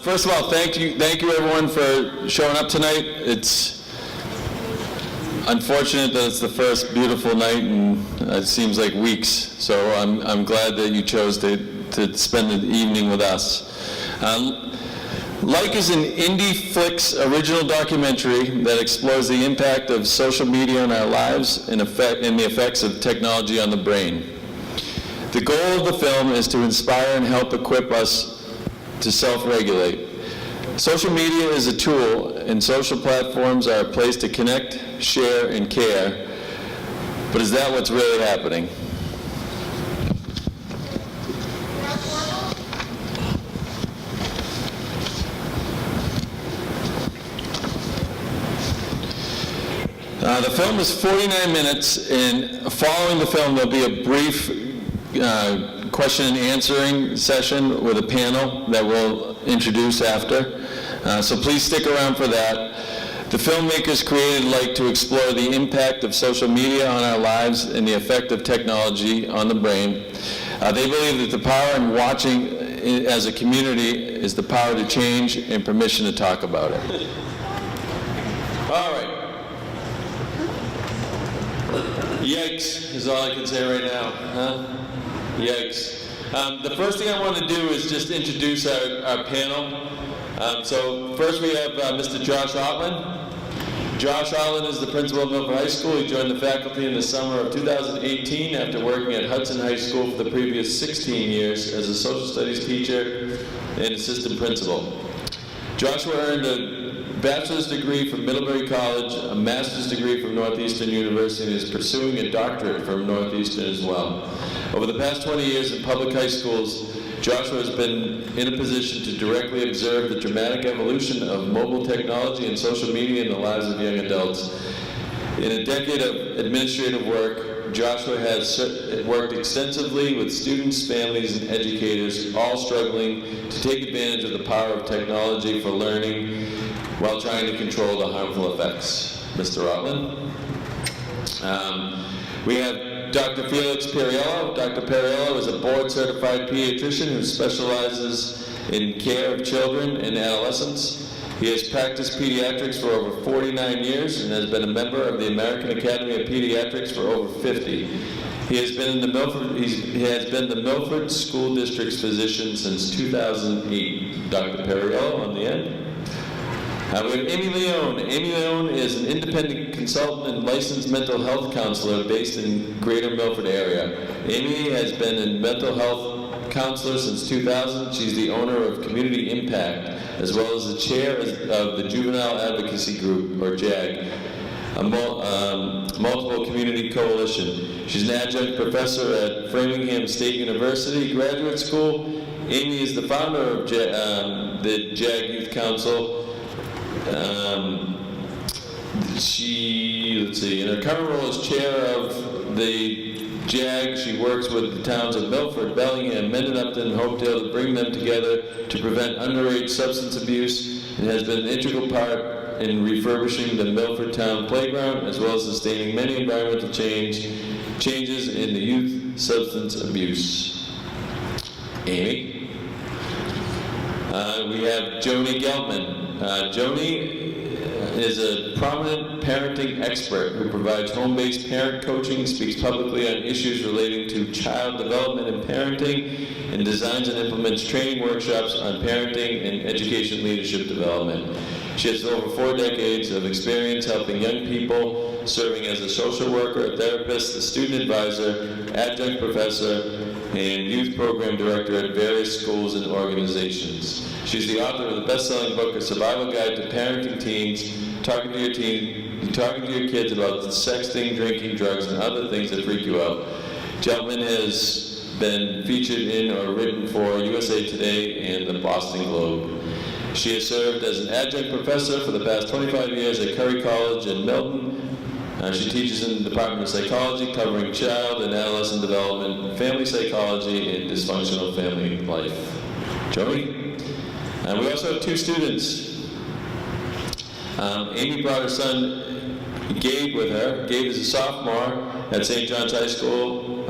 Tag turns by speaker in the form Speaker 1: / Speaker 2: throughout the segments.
Speaker 1: First of all, thank you everyone for showing up tonight. It's unfortunate that it's the first beautiful night in it seems like weeks. So I'm glad that you chose to spend the evening with us. Like is an Indie Flicks original documentary that explores the impact of social media on our lives and the effects of technology on the brain. The goal of the film is to inspire and help equip us to self-regulate. Social media is a tool, and social platforms are a place to connect, share, and care. But is that what's really happening? The film is 49 minutes, and following the film there'll be a brief question and answering session with a panel that we'll introduce after. So please stick around for that. The filmmakers created Like to explore the impact of social media on our lives and the effect of technology on the brain. They believe that the power in watching as a community is the power to change and permission to talk about it. All right. Yikes is all I can say right now, huh? Yikes. The first thing I want to do is just introduce our panel. So first we have Mr. Josh Otland. Josh Otland is the principal of Milford High School. He joined the faculty in the summer of 2018 after working at Hudson High School for the previous 16 years as a social studies teacher and assistant principal. Joshua earned a bachelor's degree from Middlebury College, a master's degree from Northeastern University, and is pursuing a doctorate from Northeastern as well. Over the past 20 years in public high schools, Joshua has been in a position to directly observe the dramatic evolution of mobile technology and social media in the lives of young adults. In a decade of administrative work, Joshua has worked extensively with students, families, and educators, all struggling to take advantage of the power of technology for learning while trying to control the harmful effects. Mr. Otland. We have Dr. Felix Perriello. Dr. Perriello is a board-certified pediatrician who specializes in care of children and adolescents. He has practiced pediatrics for over 49 years and has been a member of the American Academy of Pediatrics for over 50. He has been the Milford School District's physician since 2008. Dr. Perriello on the end. We have Amy Leone. Amy Leone is an independent consultant and licensed mental health counselor based in greater Milford area. Amy has been a mental health counselor since 2000. She's the owner of Community Impact, as well as the chair of the Juvenile Advocacy Group, or JAG, a multiple community coalition. She's an adjunct professor at Framingham State University Graduate School. Amy is the founder of the JAG Youth Council. In her current role as chair of the JAG, she works with the towns of Milford, Bellingham, Mendon, Upton, and Hopedale to bring them together to prevent underage substance abuse, and has been an integral part in refurbishing the Milford Town Playground, as well as sustaining many environmental changes in the youth substance abuse. Amy. We have Joni Geltman. Joni is a prominent parenting expert who provides home-based parent coaching, speaks publicly on issues relating to child development and parenting, and designs and implements training workshops on parenting and education leadership development. She has over 4 decades of experience helping young people, serving as a social worker, a therapist, a student advisor, adjunct professor, and youth program director at various schools and organizations. She's the author of the best-selling book, A Survival Guide to Parenting Teens, talking to your kids about sexting, drinking, drugs, and other things that freak you out. Geltman has been featured in or written for USA Today and the Boston Globe. She has served as an adjunct professor for the past 25 years at Curry College in Milton. She teaches in the Department of Psychology, covering child and adolescent development, family psychology, and dysfunctional family life. Joni? And we also have 2 students. Amy brought her son, Gabe, with her. Gabe is a sophomore at St. John's High School.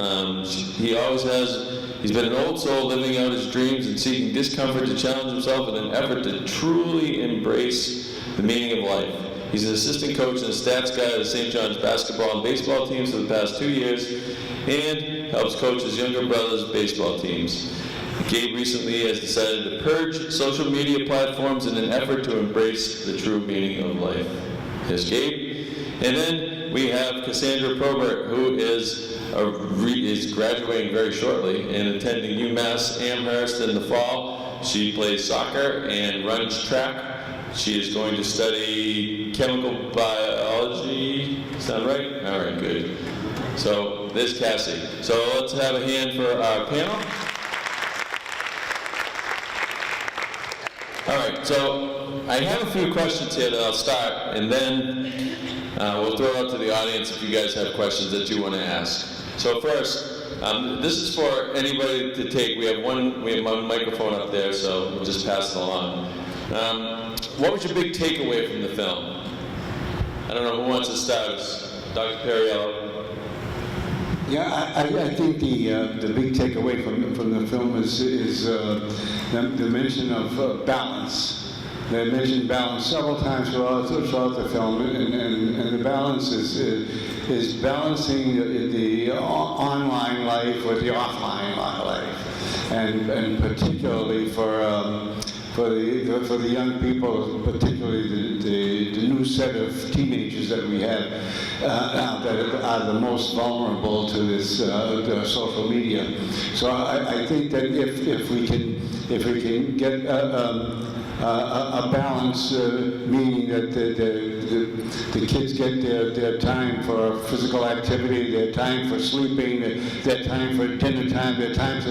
Speaker 1: He always has He's been an old soul living out his dreams and seeking discomfort to challenge himself in an effort to truly embrace the meaning of life. He's an assistant coach and a stats guy at the St. John's basketball and baseball teams for the past 2 years and helps coach his younger brother's baseball teams. Gabe recently has decided to purge social media platforms in an effort to embrace the true meaning of life. Here's Gabe. And then we have Cassandra Probert, who is graduating very shortly and attending UMass Amherst in the fall. She plays soccer and runs track. She is going to study chemical biology. Sound right? All right, good. So there's Cassie. So let's have a hand for our panel. All right, so I have a few questions here that I'll start, and then we'll throw it out to the audience if you guys have questions that you want to ask. So first, this is for anybody to take. We have one microphone up there, so we'll just pass it along. What was your big takeaway from the film? I don't know who wants to start. Dr. Perriello.
Speaker 2: Yeah, I think the big takeaway from the film is the mention of balance. They mentioned balance several times throughout the film, and the balance is balancing the online life with the offline life, and particularly for the young people, particularly the new set of teenagers that we have now that are the most vulnerable to this the social media. So I think that if we can get a balance, meaning that the kids get their time for physical activity, their time for sleeping, their time for dinner time, their time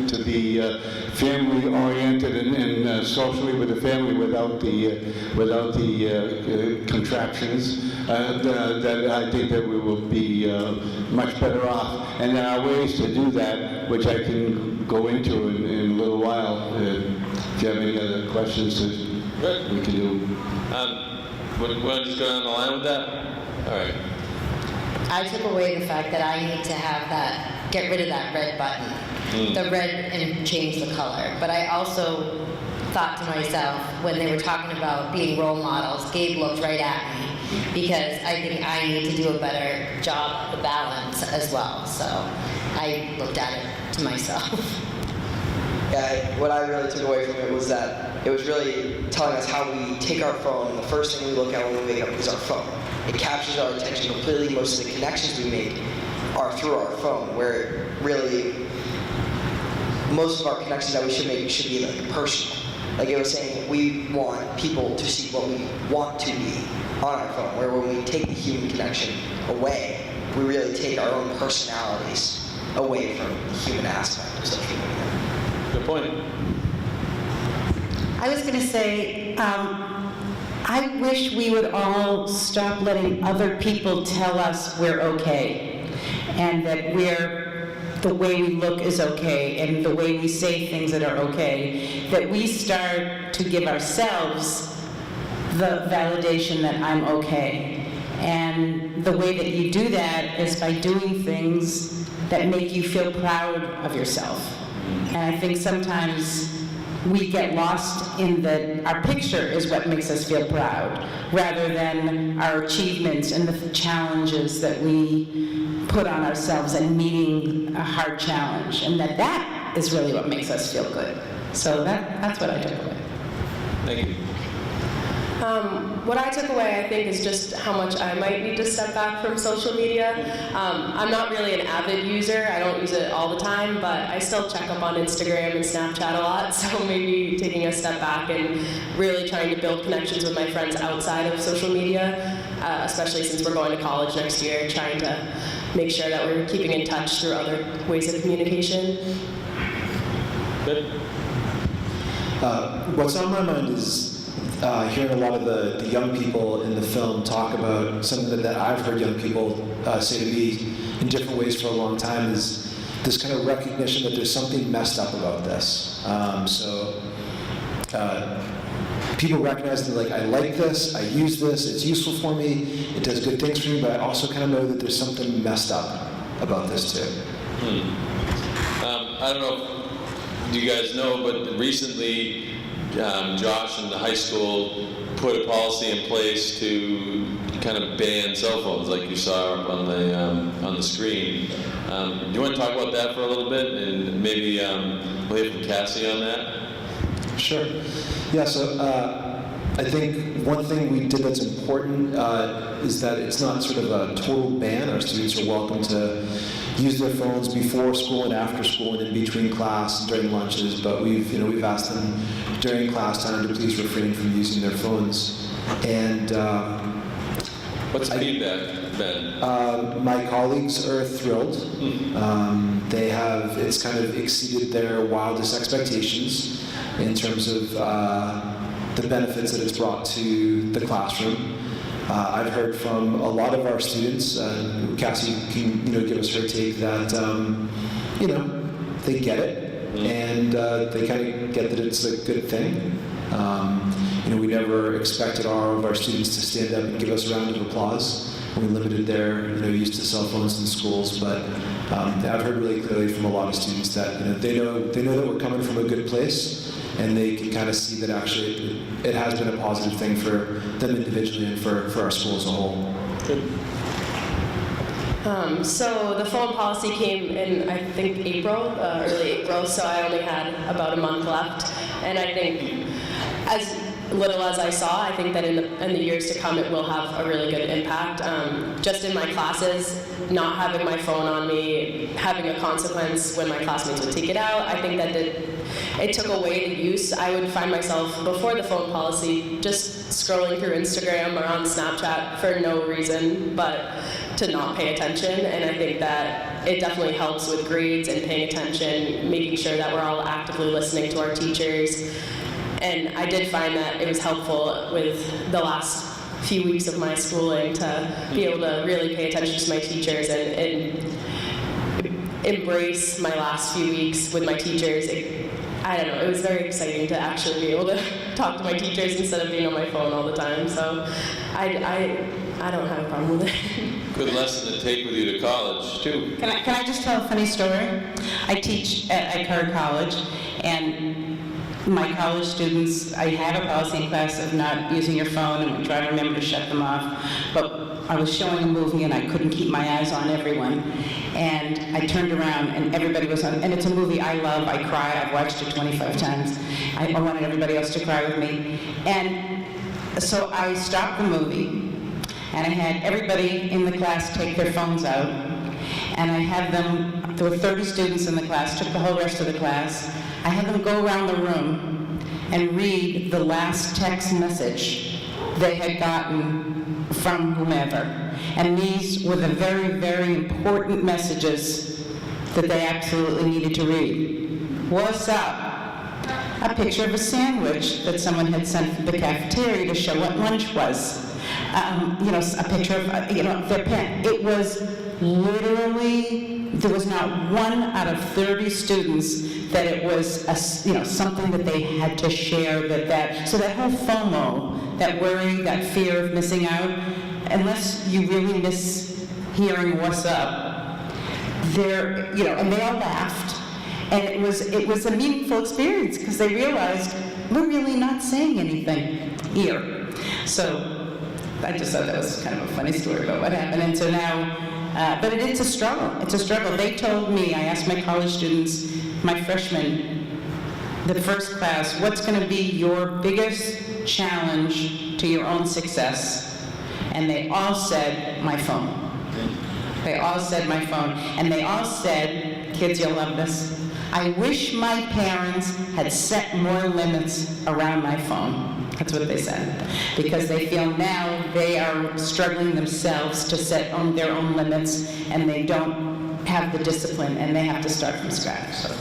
Speaker 2: to be family-oriented and socially with the family without the contraptions. That I think that we will be much better off. And there are ways to do that, which I can go into in a little while. If you have any other questions, we can do.
Speaker 1: Want to just go down the line with that? All right.
Speaker 3: I took away the fact that I need to have get rid of that red button, the red, and change the color. But I also thought to myself, when they were talking about being role models, Gabe looked right at me, because I think I need to do a better job of the balance as well. So I looked at it to myself.
Speaker 4: Yeah, what I really took away from it was that it was really telling us how we take our phone. The first thing we look at when we wake up is our phone. It captures our attention completely. Most of the connections we make are through our phone, where really most of our connections that we should make should be like personal. Like it was saying, we want people to see what we want to be on our phone, where when we take the human connection away, we really take our own personalities away from the human aspect of social media.
Speaker 1: Good point.
Speaker 5: I was going to say, I wish we would all stop letting other people tell us we're okay, and that the way we look is okay, and the way we say things that are okay, that we start to give ourselves the validation that I'm okay. And the way that you do that is by doing things that make you feel proud of yourself. And I think sometimes we get lost in that our picture is what makes us feel proud, rather than our achievements and the challenges that we put on ourselves and meeting a hard challenge, and that is really what makes us feel good. So that's what I took away.
Speaker 1: Thank you.
Speaker 6: What I took away, I think, is just how much I might need to step back from social media. I'm not really an avid user. I don't use it all the time, but I still check up on Instagram and Snapchat a lot, so maybe taking a step back and really trying to build connections with my friends outside of social media, especially since we're going to college next year, trying to make sure that we're keeping in touch through other ways of communication.
Speaker 1: Good.
Speaker 7: What's on my mind is hearing a lot of the young people in the film talk about something that I've heard young people say to me in different ways for a long time, is this kind of recognition that there's something messed up about this. People recognize that, like, I like this, I use this, it's useful for me, it does good things for me, but I also kind of know that there's something messed up about this too.
Speaker 1: I don't know if you guys know, but recently Josh and the high school put a policy in place to kind of ban cell phones, like you saw up on the screen. Do you want to talk about that for a little bit, and maybe we'll hear from Cassie on that?
Speaker 7: Sure. Yeah, so I think one thing we did that's important is that it's not sort of a total ban. Our students are welcome to use their phones before school and after school and in between class and during lunches, but we've asked them during class time to please refrain from using their phones. And
Speaker 1: what's the feedback, Ben?
Speaker 7: My colleagues are thrilled. It's kind of exceeded their wildest expectations in terms of the benefits that it's brought to the classroom. I've heard from a lot of our students, Cassie can give us her take, that they get it, and they kind of get that it's a good thing. We never expected all of our students to stand up and give us a round of applause. We limited their use to cell phones in schools, but I've heard really clearly from a lot of students that they know that we're coming from a good place, and they can kind of see that actually it has been a positive thing for them individually and for our school as a whole.
Speaker 1: Good.
Speaker 6: So the phone policy came in, I think, early April, so I only had about a month left. And I think, as little as I saw, I think that in the years to come it will have a really good impact. Just in my classes, not having my phone on me, having a consequence when my classmates would take it out, I think that it took away the use. I would find myself, before the phone policy, just scrolling through Instagram or on Snapchat for no reason but to not pay attention. And I think that it definitely helps with grades and paying attention, making sure that we're all actively listening to our teachers. And I did find that it was helpful with the last few weeks of my schooling to be able to really pay attention to my teachers and embrace my last few weeks with my teachers. I don't know, it was very exciting to actually be able to talk to my teachers instead of being on my phone all the time. So I don't have a problem with it.
Speaker 1: Good lesson to take with you to college, too.
Speaker 5: Can I just tell a funny story? I teach at Carter College, and my college students, I have a policy in class of not using your phone, and we try to remember to shut them off. But I was showing a movie, and I couldn't keep my eyes on everyone. And I turned around, and everybody was on, and it's a movie I love, I cry, I've watched it 25 times. I wanted everybody else to cry with me. And so I stopped the movie, and I had everybody in the class take their phones out, and I had them, there were 30 students in the class, took the whole rest of the class. I had them go around the room and read the last text message they had gotten from whomever. And these were the very, very important messages that they absolutely needed to read. What's up? A picture of a sandwich that someone had sent from the cafeteria to show what lunch was. A picture of, their pen. It was literally, there was not one out of 30 students that it was something that they had to share, so that whole FOMO, that worry, that fear of missing out, unless you really miss hearing what's up, and they all laughed, and it was a meaningful experience because they realized we're really not saying anything here. So I just thought that was kind of a funny story about what happened. And so now, but it's a struggle. It's a struggle. They told me, I asked my college students, my freshmen, the first class, what's going to be your biggest challenge to your own success? And they all said, my phone. They all said my phone. And they all said, kids, you'll love this, I wish my parents had set more limits around my phone. That's what they said. Because they feel now they are struggling themselves to set their own limits, and they don't have the discipline, and they have to start from scratch. So.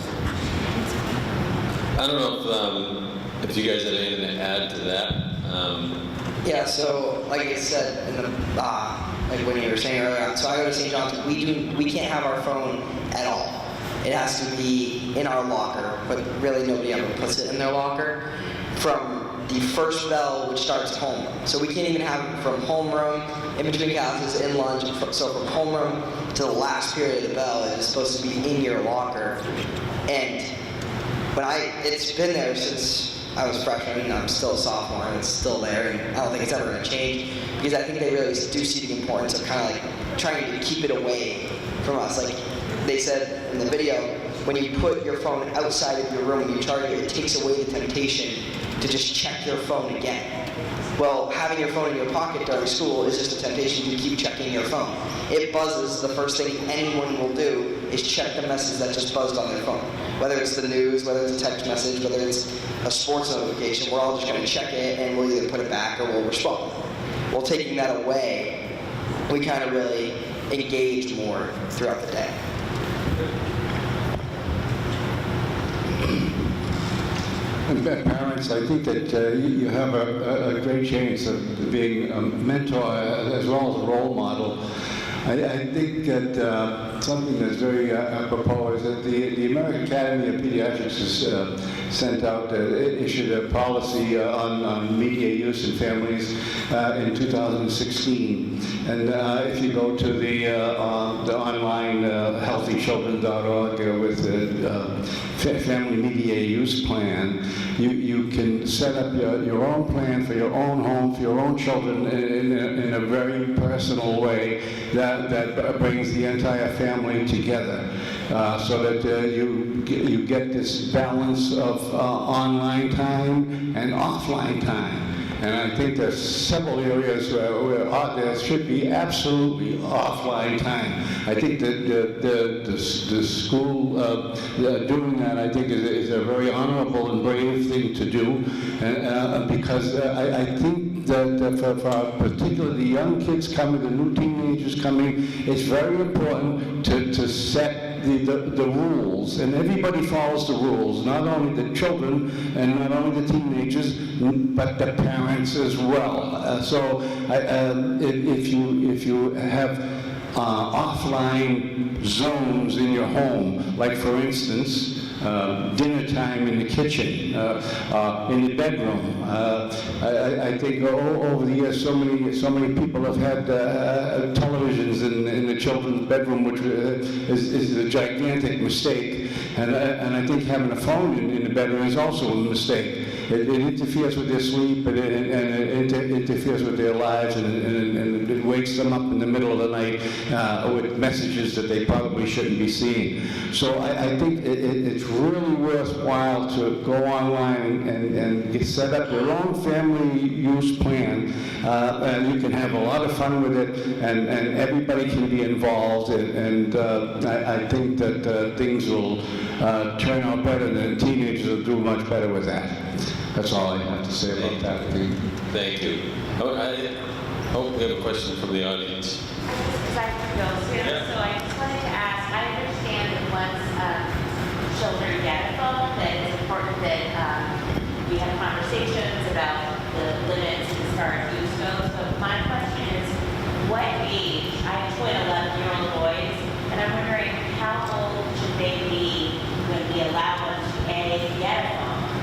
Speaker 1: I don't know if you guys had anything to add to that.
Speaker 4: Yeah, so like I said, in the, like when you were saying earlier, so I go to St. John's, we can't have our phone at all. It has to be in our locker, but really nobody ever puts it in their locker. From the first bell, which starts at homeroom. So we can't even have it from homeroom, in between classes, in lunch. So from homeroom to the last period of the bell. It is supposed to be in your locker. And it's been there since I was a freshman, and I'm still a sophomore, and it's still there, and I don't think it's ever going to change, because I think they really do see the importance of kind of like trying to keep it away from us. Like they said in the video, when you put your phone outside of your room and you charge it, it takes away the temptation to just check your phone again. Well, having your phone in your pocket during school is just a temptation to keep checking your phone. It buzzes. The first thing anyone will do is check the message that just buzzed on their phone. Whether it's the news, whether it's a text message, whether it's a sports notification, we're all just going to check it and we'll either put it back or we'll respond. Well, taking that away, we kind of really engage more throughout the day.
Speaker 2: And parents, I think that you have a great chance of being a mentor as well as a role model. I think that something that's very apropos is that the American Academy of Pediatrics has issued a policy on media use in families in 2016. And if you go to the online healthychildren.org with the family media use plan, you can set up your own plan for your own home, for your own children in a very personal way that brings the entire family together, so that you get this balance of online time and offline time. And I think there's several areas where there should be absolutely offline time. I think that the school doing that, I think, is a very honorable and brave thing to do, and because I think that for particularly young kids coming, the new teenagers coming, it's very important to set the rules, and everybody follows the rules, not only the children and not only the teenagers, but the parents as well. So if you have offline zones in your home, like for instance, dinner time in the kitchen, in the bedroom. I think over the years, so many people have had televisions in the children's bedroom, which is a gigantic mistake. And I think having a phone in the bedroom is also a mistake. It interferes with their sleep, and it interferes with their lives, and it wakes them up in the middle of the night with messages that they probably shouldn't be seeing. So I think it's really worthwhile to go online and set up your own family use plan, and you can have a lot of fun with it, and everybody can be involved, and I think that things will turn out better, and teenagers will do much better with that. That's all I have to say about that.
Speaker 1: Thank you. I hope we have a question from the audience.
Speaker 8: So I just wanted to ask, I understand that once children get a phone, that it's important that we have conversations about the limits and start use those. So my question is, what age, I have twin 11-year-old boys, and I'm wondering how old should they be when we allow them to A, get a phone,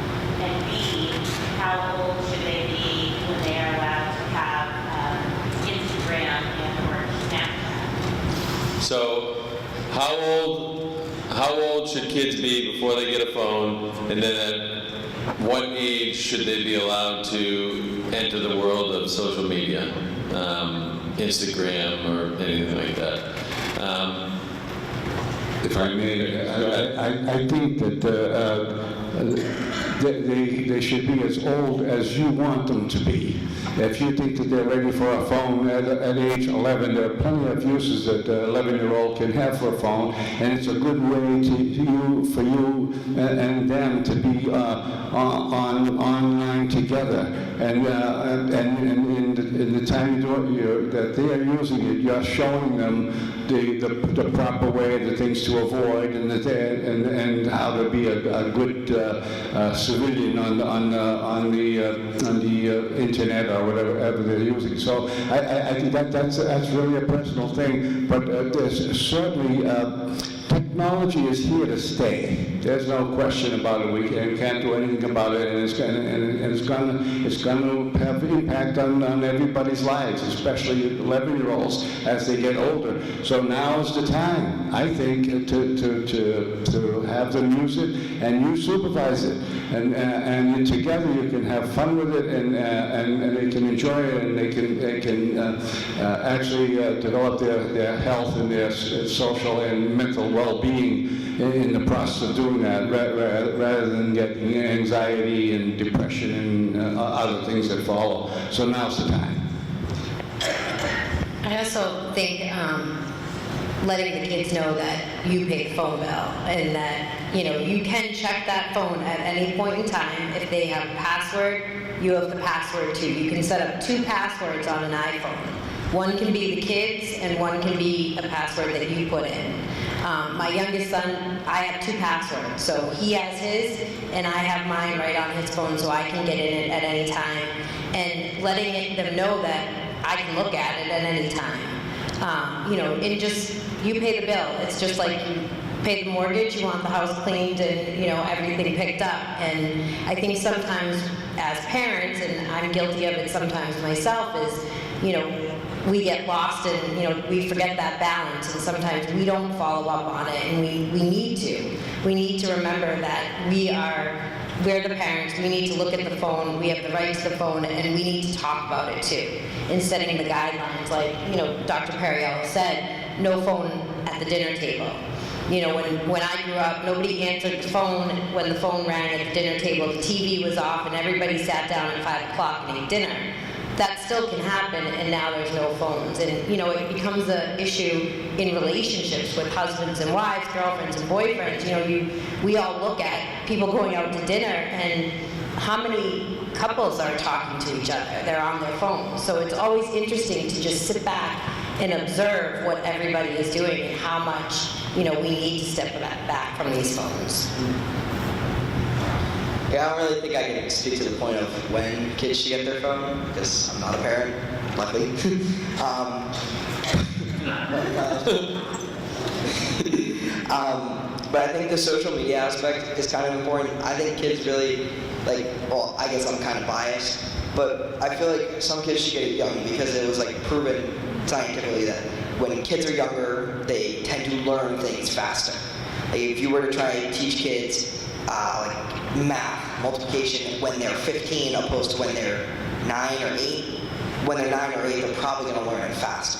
Speaker 8: and B, how old should they be when they are allowed to have Instagram and or Snapchat?
Speaker 1: So, how old should kids be before they get a phone, and then at what age should they be allowed to enter the world of social media, Instagram or anything like that?
Speaker 2: If I may, I think that they should be as old as you want them to be. If you think that they're ready for a phone at age 11, there are plenty of uses that an 11-year-old can have for a phone, and it's a good way for you and them to be online together. And in the time that they are using it, you're showing them the proper way, the things to avoid, and how to be a good civilian on the internet or whatever they're using. So I think that's really a personal thing, but there's certainly technology technology is here to stay. There's no question about it. We can't do anything about it, and it's going to have impact on everybody's lives, especially 11-year-olds as they get older. So now is the time, I think, to have them use it, and you supervise it, and together you can have fun with it, and they can enjoy it, and they can actually develop their health and their social and mental well-being in the process of doing that, rather than getting anxiety and depression and other things that follow. So now's the time.
Speaker 3: I also think letting the kids know that you pay the phone bill, and that you can check that phone at any point in time. If they have a password, you have the password too. You can set up 2 passwords on an iPhone. One can be the kids, and one can be a password that you put in. My youngest son, I have 2 passwords. So he has his, and I have mine right on his phone, so I can get in it at any time. And letting them know that I can look at it at any time. And just, you pay the bill. It's just like you pay the mortgage, you want the house cleaned and, everything picked up. And I think sometimes as parents, and I'm guilty of it sometimes myself, is, we get lost and, we forget that balance, and sometimes we don't follow up on it, and we need to. We need to remember that we're the parents, we need to look at the phone, we have the right to the phone, and we need to talk about it too. And setting the guidelines, like, Dr. Perriello said, no phone at the dinner table. When I grew up, nobody answered the phone when the phone rang at the dinner table, the TV was off, and everybody sat down at 5 o'clock and ate dinner. That still can happen, and now there's no phones. And, it becomes an issue in relationships with husbands and wives, girlfriends and boyfriends. We all look at people going out to dinner, and how many couples are talking to each other? They're on their phones. So it's always interesting to just sit back and observe what everybody is doing and how much, we need to step back from these phones.
Speaker 4: Yeah, I don't really think I can speak to the point of when kids should get their phone, because I'm not a parent, luckily. But I think the social media aspect is kind of important. I think kids really, I guess I'm kind of biased, but I feel like some kids should get it young, because it was proven scientifically that when kids are younger, they tend to learn things faster. If you were to try to teach kids math, multiplication, when they're 15 opposed to when they're 9 or 8, when they're 9 or 8, they're probably going to learn it faster.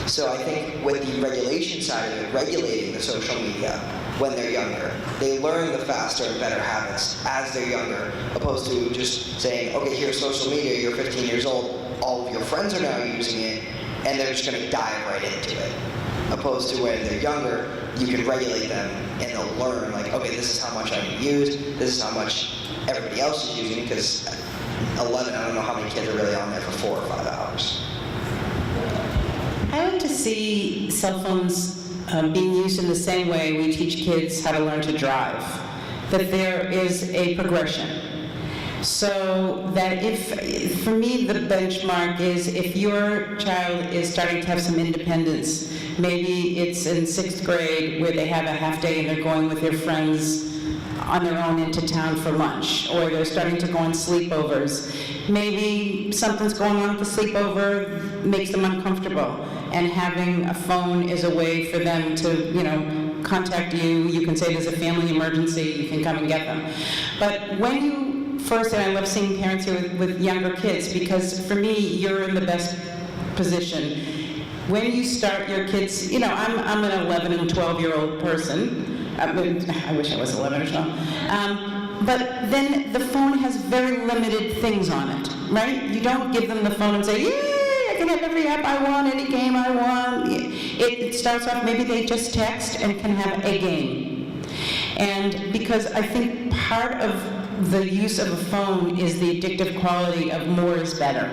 Speaker 4: So I think with the regulation side of it, regulating the social media when they're younger, they learn the faster and better habits as they're younger, opposed to just saying, okay, here's social media, you're 15 years old, all of your friends are now using it, and they're just going to dive right into it. Opposed to when they're younger, you can regulate them and they'll learn, okay, this is how much I need to use, this is how much everybody else is using, because at 11, I don't know how many kids are really on there for 4 or 5 hours.
Speaker 5: I like to see cell phones being used in the same way we teach kids how to learn to drive, that there is a progression. So that for me, the benchmark is if your child is starting to have some independence, maybe it's in 6th grade where they have a half day and they're going with their friends on their own into town for lunch, or they're starting to go on sleepovers. Maybe something's going on at the sleepover, makes them uncomfortable, and having a phone is a way for them to, contact you. You can say there's a family emergency, you can come and get them. But when you first, and I love seeing parents here with younger kids, because for me, you're in the best position. When you start your kids, I'm an 11 and 12-year-old person. I wish I was 11 or 12. But then the phone has very limited things on it, right? You don't give them the phone and say, yay, I can have every app I want, any game I want. It starts off, maybe they just text and can have a game. And because I think part of the use of a phone is the addictive quality of more is better.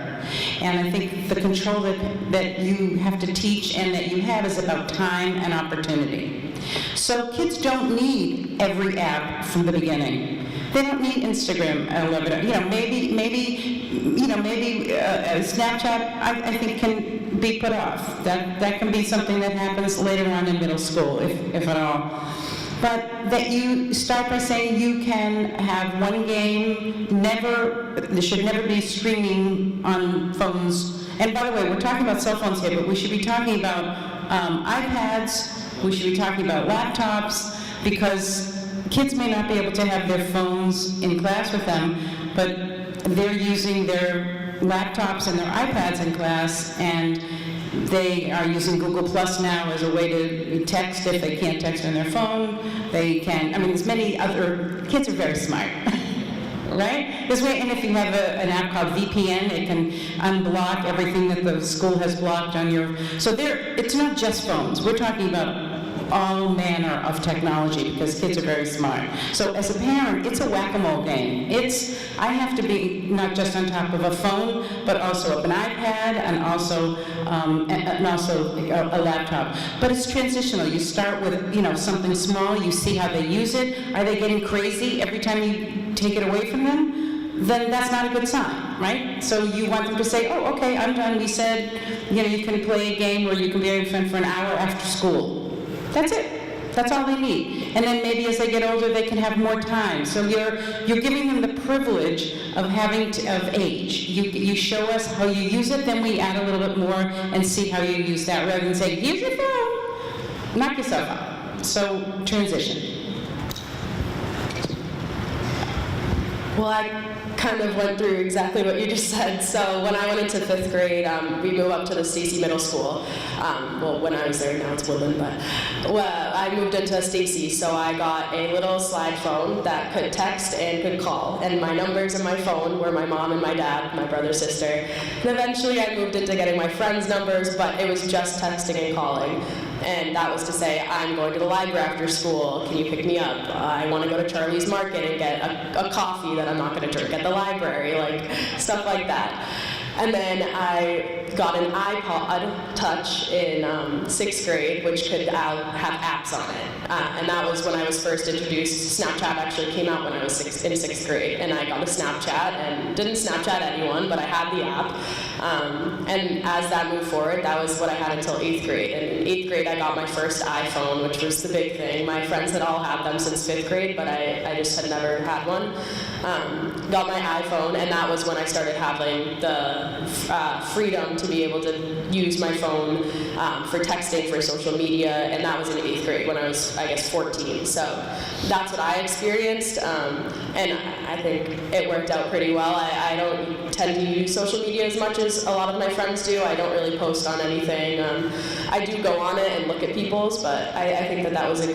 Speaker 5: And I think the control that you have to teach and that you have is about time and opportunity. So kids don't need every app from the beginning. They don't need Instagram. Maybe Snapchat, I think, can be put off. That can be something that happens later on in middle school, if at all. But that you start by saying you can have one game, there should never be streaming on phones. And by the way, we're talking about cell phones here, but we should be talking about iPads, we should be talking about laptops, because kids may not be able to have their phones in class with them, but they're using their laptops and their iPads in class, and they are using Google Plus now as a way to text if they can't text on their phone. They can, there's many other, kids are very smart, right? This way, and if you have an app called VPN, it can unblock everything that the school has blocked on your, so it's not just phones. We're talking about all manner of technology because kids are very smart. So as a parent, it's a whack-a-mole game. I have to be not just on top of a phone, but also an iPad and also a laptop. But it's transitional. You start with something small. You see how they use it. Are they getting crazy every time you take it away from them? Then that's not a good sign, right? So you want them to say, oh, okay, I'm done. We said, you can play a game or you can be with your friend for an hour after school. That's it. That's all they need. And then maybe as they get older, they can have more time. So you're giving them the privilege of of age. You show us how you use it, then we add a little bit more and see how you use that, rather than say, here's your phone. Knock yourself out. So transition.
Speaker 6: Well, I kind of went through exactly what you just said. So when I went into 5th grade, we moved up to the Stacy Middle School. When I was there, now it's Woodland, but I moved into Stacy, so I got a little slide phone that could text and could call. And my numbers in my phone were my mom and my dad, my brother, sister. And eventually I moved into getting my friends' numbers, but it was just texting and calling. And that was to say, I'm going to the library after school, can you pick me up? I want to go to Charlie's Market and get a coffee that I'm not going to drink at the library, like stuff like that. And then I got an iPod Touch in 6th grade, which could have apps on it. And that was when I was first introduced. Snapchat actually came out when I was in 6th grade. And I got a Snapchat and didn't Snapchat anyone, but I had the app. And as that moved forward, that was what I had until 8th grade. And in 8th grade, I got my first iPhone, which was the big thing. My friends had all had them since 5th grade, but I just had never had one. Got my iPhone, and that was when I started having the freedom to be able to use my phone for texting, for social media, and that was in 8th grade when I was, 14. So that's what I experienced, and I think it worked out pretty well. I don't tend to use social media as much as a lot of my friends do. I don't really post on anything. I do go on it and look at people's, but I think that was a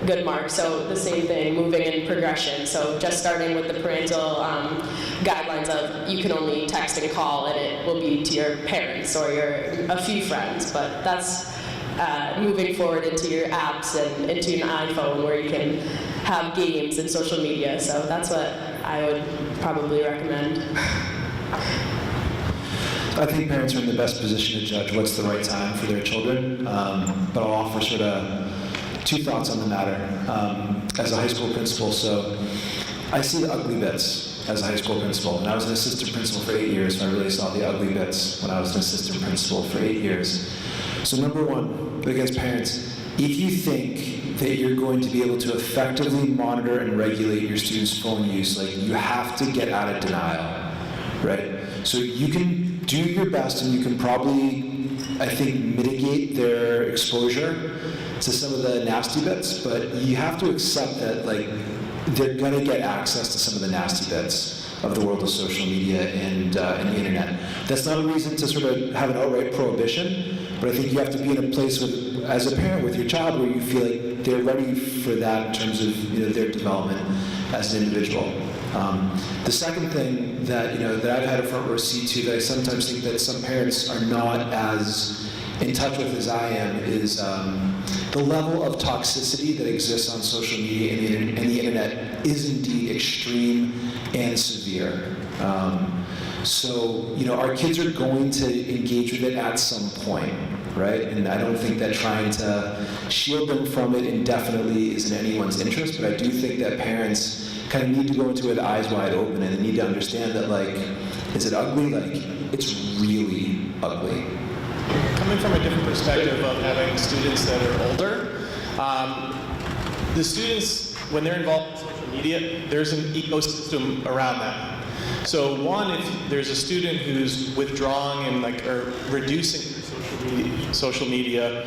Speaker 6: good mark. So the same thing, moving in progression. So just starting with the parental guidelines of you can only text and call, and it will be to your parents or a few friends. But that's moving forward into your apps and into an iPhone where you can have games and social media. So that's what I would probably recommend.
Speaker 7: I think parents are in the best position to judge what's the right time for their children, but I'll offer sort of two thoughts on the matter. As a high school principal, so I see the ugly bits as a high school principal, and I was an assistant principal for 8 years, so I really saw the ugly bits when I was an assistant principal for 8 years. So number one, against parents, if you think that you're going to be able to effectively monitor and regulate your students' phone use, you have to get out of denial, right? So you can do your best, and you can probably, I think, mitigate their exposure to some of the nasty bits, but you have to accept that, they're going to get access to some of the nasty bits of the world of social media and the internet. That's not a reason to sort of have an outright prohibition, but I think you have to be in a place as a parent with your child where you feel like they're ready for that in terms of their development as an individual. The second thing that that I've had a front row seat to, that I sometimes think that some parents are not as in touch with as I am, is the level of toxicity that exists on social media and the internet is indeed extreme and severe. So, our kids are going to engage with it at some point, right? And I don't think that trying to shield them from it indefinitely is in anyone's interest, but I do think that parents kind of need to go into it eyes wide open, and they need to understand that, like, is it ugly? Like, it's really ugly.
Speaker 9: Coming from a different perspective of having students that are older, the students, when they're involved in social media, there's an ecosystem around them. So one, if there's a student who's withdrawing and or reducing social media,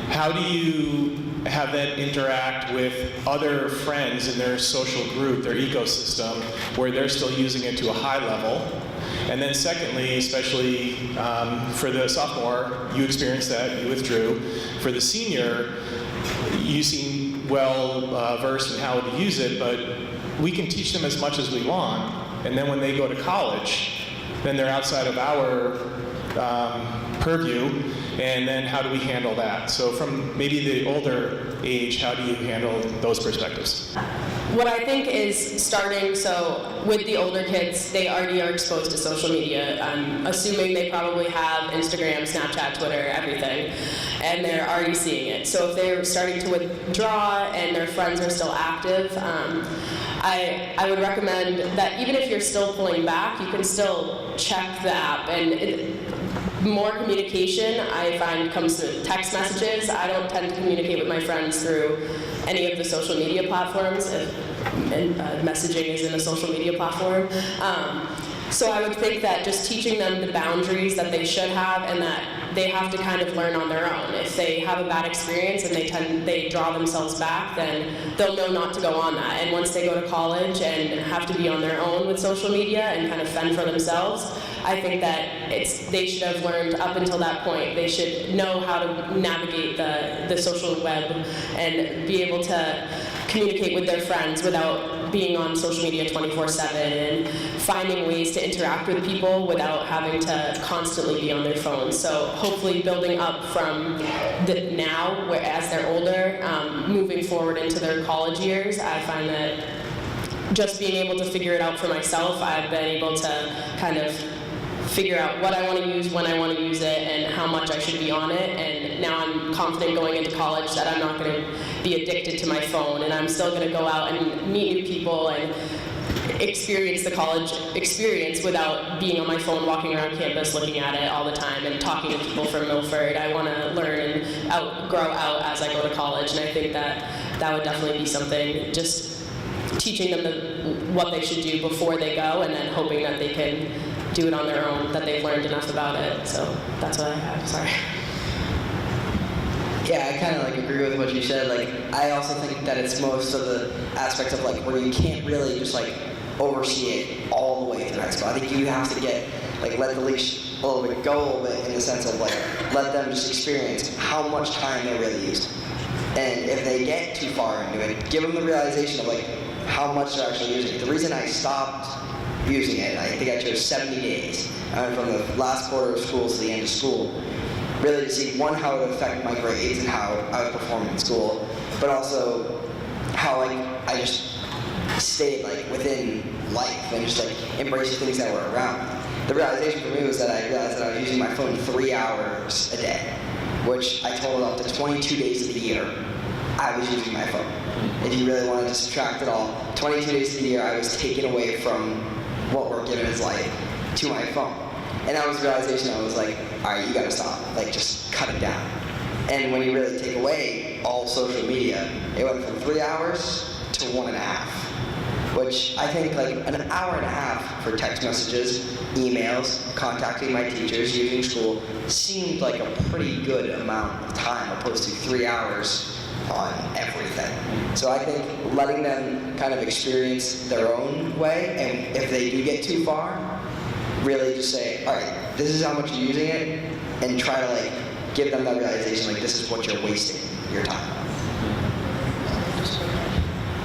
Speaker 9: how do you have that interact with other friends in their social group, their ecosystem, where they're still using it to a high level? And then secondly, especially for the sophomore, you experienced that, you withdrew. For the senior, you seem well versed in how to use it, but we can teach them as much as we want. And then when they go to college, then they're outside of our purview, and then how do we handle that? So from maybe the older age, how do you handle those perspectives?
Speaker 6: What I think is starting, so with the older kids, they already are exposed to social media. I'm assuming they probably have Instagram, Snapchat, Twitter, everything, and they're already seeing it. So if they're starting to withdraw and their friends are still active, I would recommend that even if you're still pulling back, you can still check the app. And more communication, I find, comes through text messages. I don't tend to communicate with my friends through any of the social media platforms, and messaging isn't a social media platform. So I would think that just teaching them the boundaries that they should have, and that they have to kind of learn on their own. If they have a bad experience and they draw themselves back, then they'll know not to go on that. And once they go to college and have to be on their own with social media and kind of fend for themselves, I think that they should have learned up until that point. They should know how to navigate the social web and be able to communicate with their friends without being on social media 24/7, and finding ways to interact with people without having to constantly be on their phones. So hopefully building up from now, as they're older, moving forward into their college years, I find that just being able to figure it out for myself, I've been able to kind of figure out what I want to use, when I want to use it, and how much I should be on it. And now I'm confident going into college that I'm not going to be addicted to my phone, and I'm still going to go out and meet new people and experience the college experience without being on my phone, walking around campus, looking at it all the time, and talking to people from Milford. I want to learn and grow out as I go to college, and I think that would definitely be something, just teaching them what they should do before they go, and then hoping that they can do it on their own, that they've learned enough about it. So that's what I have. Sorry.
Speaker 4: Yeah, I kind of agree with what you said. I also think that it's most of the aspects of where you can't really just oversee it all the way through high school. I think you have to get let the leash a little bit go a little bit, in the sense of let them just experience how much time they really used. And if they get too far into it, give them the realization of how much they're actually using it. The reason I stopped using it, I think I chose 70 days. I went from the last quarter of school to the end of school, really to see, one, how it would affect my grades and how I was performing in school, but also how I just stayed within life and just embraced the things that were around me. The realization for me was that I realized that I was using my phone 3 hours a day, which I totaled up to 22 days of the year I was using my phone. If you really wanted to subtract it all, 22 days of the year I was taken away from what we're given as life to my phone. And that was the realization. I was like, all right, you gotta stop. Just cut it down. And when you really take away all social media, it went from 3 hours to 1.5, which I think an hour and a half for text messages, emails, contacting my teachers, using school, seemed like a pretty good amount of time, opposed to 3 hours on everything. So I think letting them kind of experience their own way, and if they do get too far, really just say, all right, this is how much you're using it, and try to give them that realization, this is what you're wasting your time on.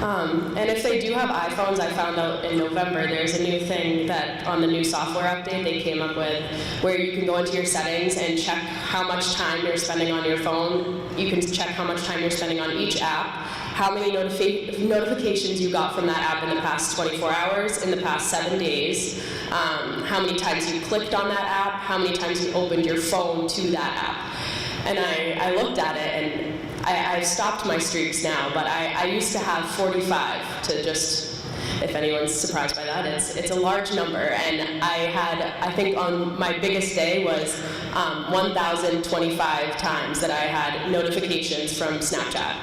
Speaker 6: And if they do have iPhones, I found out in November there's a new thing that on the new software update they came up with where you can go into your settings and check how much time you're spending on your phone. You can check how much time you're spending on each app, how many notifications you got from that app in the past 24 hours, in the past 7 days, how many times you clicked on that app, how many times you opened your phone to that app. And I looked at it, and I've stopped my streaks now, but I used to have 45 to just, if anyone's surprised by that, it's a large number. And I think on my biggest day was 1,025 times that I had notifications from Snapchat.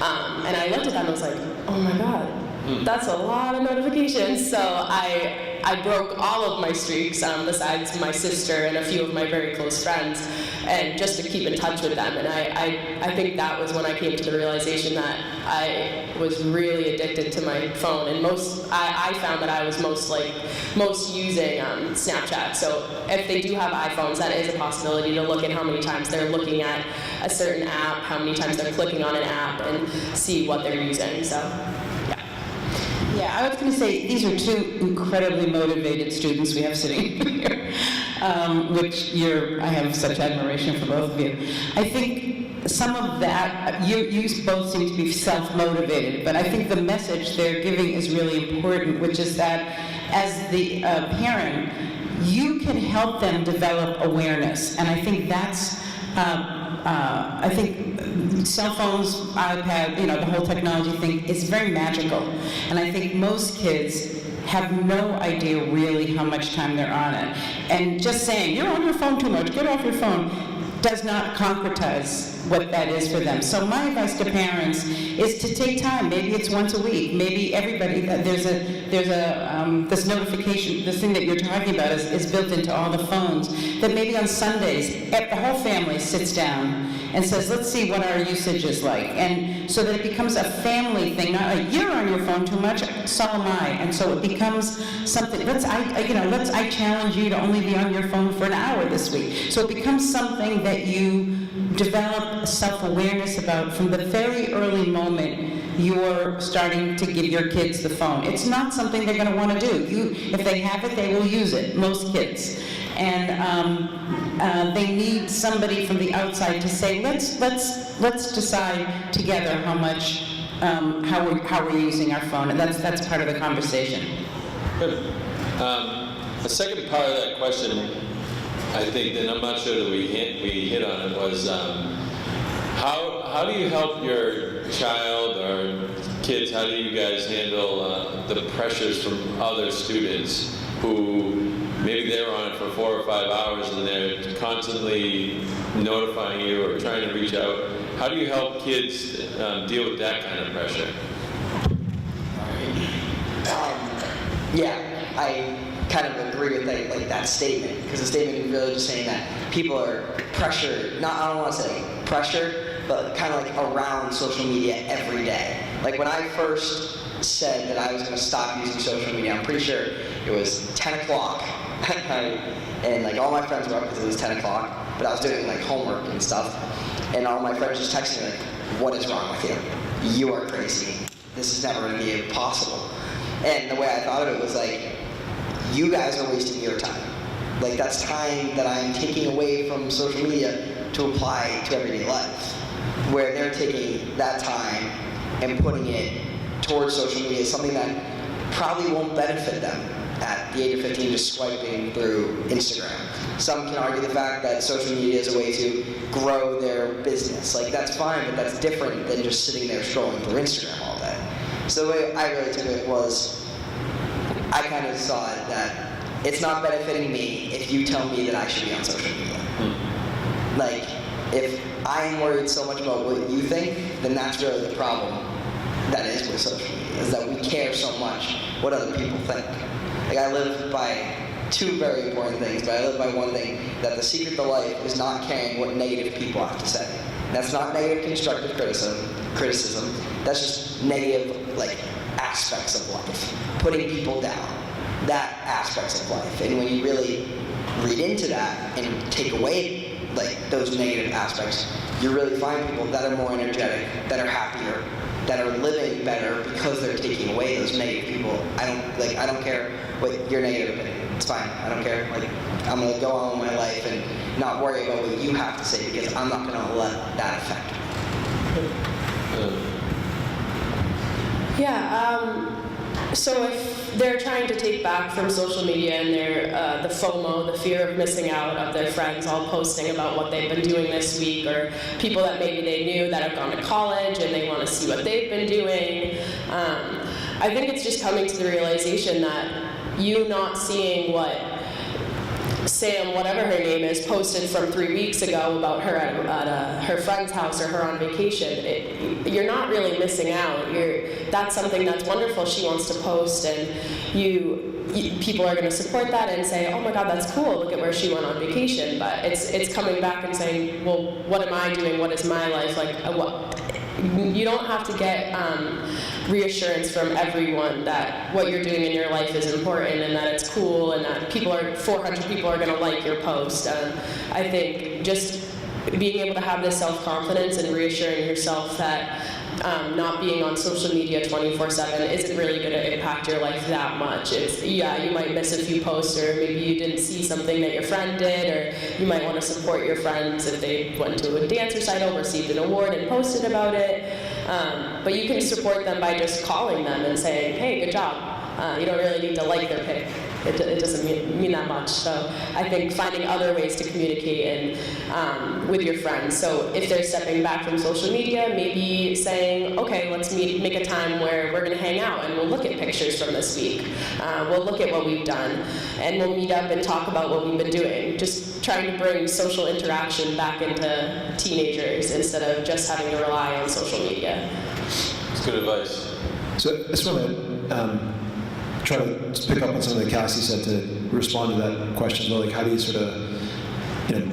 Speaker 6: And I looked at that and I was like, oh my God, that's a lot of notifications. So I broke all of my streaks, besides my sister and a few of my very close friends, and just to keep in touch with them. And I think that was when I came to the realization that I was really addicted to my phone. And I found that I was most using Snapchat. So if they do have iPhones, that is a possibility to look at how many times they're looking at a certain app, how many times they're clicking on an app, and see what they're using. So.
Speaker 5: Yeah, I was going to say, these are two incredibly motivated students we have sitting here, which I have such admiration for both of you. I think some of that, you both seem to be self-motivated, but I think the message they're giving is really important, which is that as the parent, you can help them develop awareness, and I think that's I think cell phones, iPad, the whole technology thing is very magical. And I think most kids have no idea really how much time they're on it. And just saying, you're on your phone too much, get off your phone, does not concretize what that is for them. So my advice to parents is to take time. Maybe it's once a week. Maybe everybody, there's this notification, this thing that you're talking about is built into all the phones, that maybe on Sundays, the whole family sits down and says, let's see what our usage is like. And so that it becomes a family thing, not like, you're on your phone too much, so am I. And so it becomes something, I challenge you to only be on your phone for an hour this week. So it becomes something that you develop self-awareness about from the very early moment you're starting to give your kids the phone. It's not something they're going to want to do. If they have it, they will use it, most kids. And they need somebody from the outside to say, let's decide together how much, how we're using our phone, and that's part of the conversation.
Speaker 1: Good. The second part of that question, I think, and I'm not sure that we hit on it, was how do you help your child or kids? How do you guys handle the pressures from other students who maybe they're on it for 4 or 5 hours and they're constantly notifying you or trying to reach out? How do you help kids deal with that kind of pressure?
Speaker 4: Yeah, I kind of agree with that statement, because the statement is really just saying that people are pressured, I don't want to say pressure, but kind of around social media every day. Like when I first said that I was going to stop using social media, I'm pretty sure it was 10 o'clock at night, and all my friends were up because it was 10 o'clock, but I was doing homework and stuff, and all my friends just texted me what is wrong with you? You are crazy. This is never going to be possible. And the way I thought of it was you guys are wasting your time. That's time that I'm taking away from social media to apply to everyday life, where they're taking that time and putting it towards social media, something that probably won't benefit them at the age of 15, just swiping through Instagram. Some can argue the fact that social media is a way to grow their business. That's fine, but that's different than just sitting there scrolling through Instagram all day. So the way I really took it was, I kind of saw it that it's not benefiting me if you tell me that I should be on social media. If I'm worried so much about what you think, then that's really the problem that is with social media, is that we care so much what other people think. I live by two very important things, but I live by one thing, that the secret to life is not caring what negative people have to say. That's not negative constructive criticism. That's just negative, aspects of life. Putting people down. That aspects of life. And when you really read into that and take away those negative aspects, you really find people that are more energetic, that are happier, that are living better because they're taking away those negative people. I don't care what your negative opinion. It's fine. I don't care. Like, I'm gonna go on with my life and not worry about what you have to say because I'm not gonna let that affect me.
Speaker 6: Yeah, so if they're trying to take back from social media and their the FOMO, the fear of missing out of their friends all posting about what they've been doing this week, or people that maybe they knew that have gone to college and they want to see what they've been doing, I think it's just coming to the realization that you not seeing what Sam, whatever her name is, posted from 3 weeks ago about her at her friend's house or her on vacation, you're not really missing out. That's something that's wonderful she wants to post, and people are going to support that and say, oh my God, that's cool, look at where she went on vacation. But it's coming back and saying, well, what am I doing? What is my life? Like, you don't have to get reassurance from everyone that what you're doing in your life is important and that it's cool and that 400 people are going to like your post. I think just being able to have this self-confidence and reassuring yourself that not being on social media 24/7 isn't really going to impact your life that much. Yeah, you might miss a few posts, or maybe you didn't see something that your friend did, or you might want to support your friends if they went to a dance recital, received an award, and posted about it. But you can support them by just calling them and saying, hey, good job. You don't really need to like their pic. It doesn't mean that much. So I think finding other ways to communicate and with your friends. So if they're stepping back from social media, maybe saying, okay, let's make a time where we're going to hang out and we'll look at pictures from this week. We'll look at what we've done, and we'll meet up and talk about what we've been doing. Just trying to bring social interaction back into teenagers instead of just having to rely on social media.
Speaker 1: That's good advice.
Speaker 7: So I just want to try to pick up on something that Cassie said to respond to that question as well. Like, how do you sort of,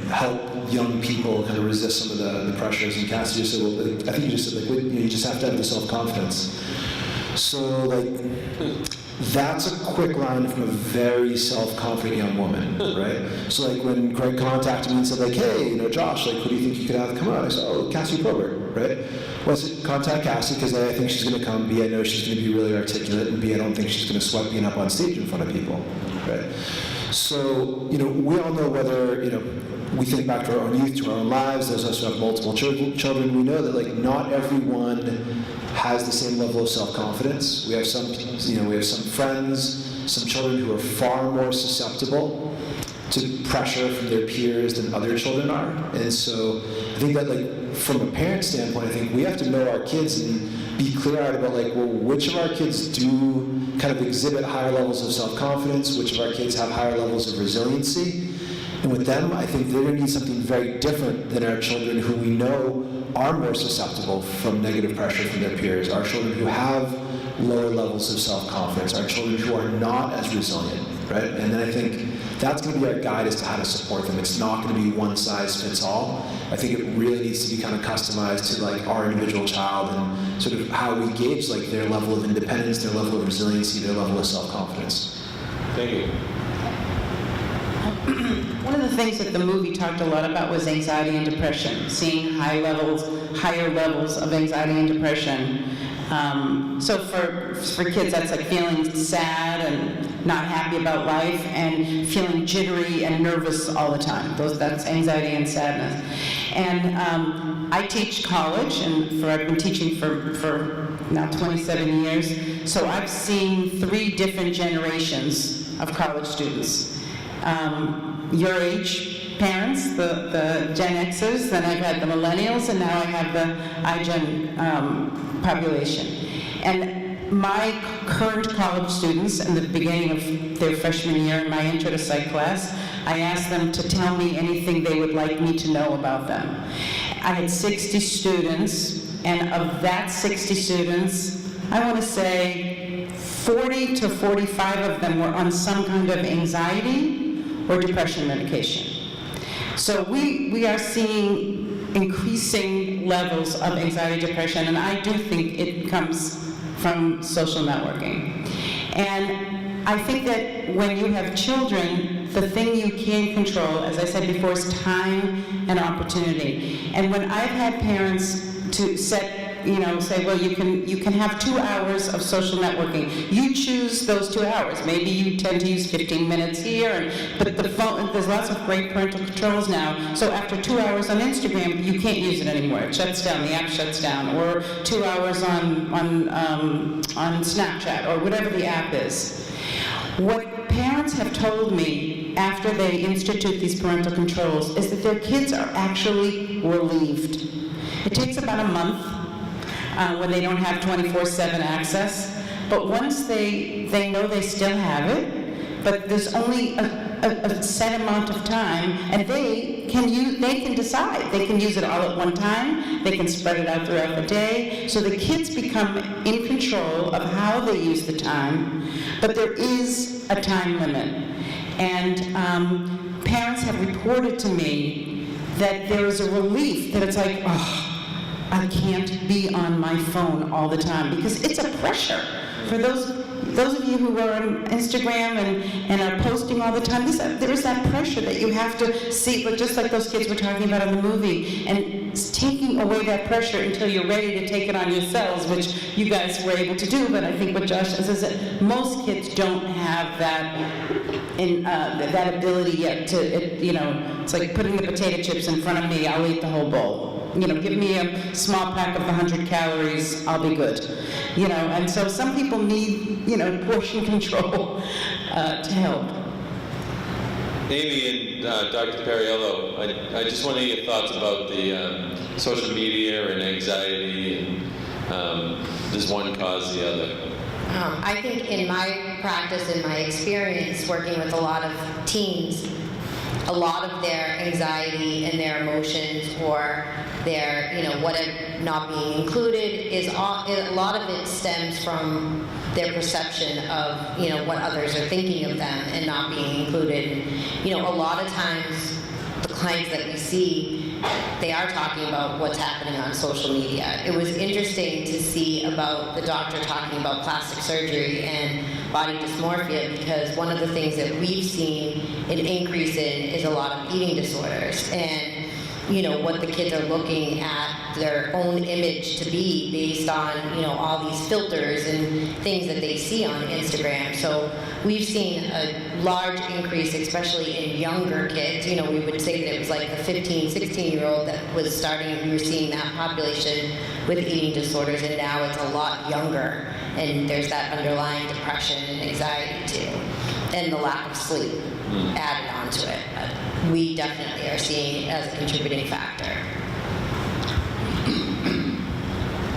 Speaker 7: help young people kind of resist some of the pressures? And Cassie just said, well, I think you just said, like, you just have to have the self-confidence. So, like, that's a quick line from a very self-confident young woman, right? So, like, when Craig contacted me and said, like, hey, Josh, like, who do you think you could have come out? I said, oh, Cassie Probert, right? Well, I said, contact Cassie, because A, I think she's going to come, B, I know she's going to be really articulate, and B, I don't think she's going to sweat being up on stage in front of people, right? So, we all know whether, we think back to our own youth, to our own lives, those of us who have multiple children, we know that, like, not everyone has the same level of self-confidence. We have some, we have some friends, some children who are far more susceptible to pressure from their peers than other children are. And so I think that, like, from a parent standpoint, I think we have to know our kids and be clear-eyed about, like, well, which of our kids do kind of exhibit higher levels of self-confidence, which of our kids have higher levels of resiliency. And with them, I think they're going to need something very different than our children who we know are more susceptible from negative pressure from their peers, our children who have lower levels of self-confidence, our children who are not as resilient, right? And then I think that's going to be our guide as to how to support them. It's not going to be one size fits all. I think it really needs to be kind of customized to, like, our individual child and sort of how we gauge, like, their level of independence, their level of resiliency, their level of self-confidence.
Speaker 1: Thank you.
Speaker 5: One of the things that the movie talked a lot about was anxiety and depression, seeing higher levels of anxiety and depression. So for kids, that's like feeling sad and not happy about life and feeling jittery and nervous all the time. That's anxiety and sadness. And I teach college, and I've been teaching for now 27 years. So I've seen 3 different generations of college students. Your age parents, the Gen Xers, then I've had the millennials, and now I have the iGen population. And my current college students, in the beginning of their freshman year in my Intro to Psych class, I asked them to tell me anything they would like me to know about them. I had 60 students, and of that 60 students, I want to say 40 to 45 of them were on some kind of anxiety or depression medication. So we are seeing increasing levels of anxiety, depression, and I do think it comes from social networking. And I think that when you have children, the thing you can control, as I said before, is time and opportunity. And when I've had parents to set say, well, you can have 2 hours of social networking. You choose those 2 hours. Maybe you tend to use 15 minutes here, but the phone, there's lots of great parental controls now. So after 2 hours on Instagram, you can't use it anymore. It shuts down. The app shuts down. Or 2 hours on Snapchat or whatever the app is. What parents have told me after they institute these parental controls is that their kids are actually relieved. It takes about a month when they don't have 24/7 access, but once they know they still have it, but there's only a set amount of time, and they can decide. They can use it all at one time. They can spread it out throughout the day. So the kids become in control of how they use the time, but there is a time limit. And parents have reported to me that there is a relief, that it's like, oh, I can't be on my phone all the time, because it's a pressure. For those of you who are on Instagram and are posting all the time, there is that pressure that you have to see, but just like those kids were talking about in the movie, and it's taking away that pressure until you're ready to take it on yourselves, which you guys were able to do. But I think what Josh says is that most kids don't have that ability yet to, it's like putting the potato chips in front of me, I'll eat the whole bowl. Give me a small pack of 100 calories, I'll be good. And so some people need, portion control to help.
Speaker 1: Amy and Dr. Perriello, I just want to hear your thoughts about the social media and anxiety, and does one cause the other?
Speaker 3: I think in my practice, in my experience working with a lot of teens, a lot of their anxiety and their emotions, or their, whatever not being included, a lot of it stems from their perception of, what others are thinking of them and not being included. And, a lot of times the clients that we see, they are talking about what's happening on social media. It was interesting to see about the doctor talking about plastic surgery and body dysmorphia, because one of the things that we've seen an increase in is a lot of eating disorders, and what the kids are looking at their own image to be based on, all these filters and things that they see on Instagram. So we've seen a large increase, especially in younger kids. We would say that it was like the 15, 16-year-old that was starting, we were seeing that population with eating disorders, and now it's a lot younger, and there's that underlying depression and anxiety too, and the lack of sleep added onto it. But we definitely are seeing it as a contributing factor.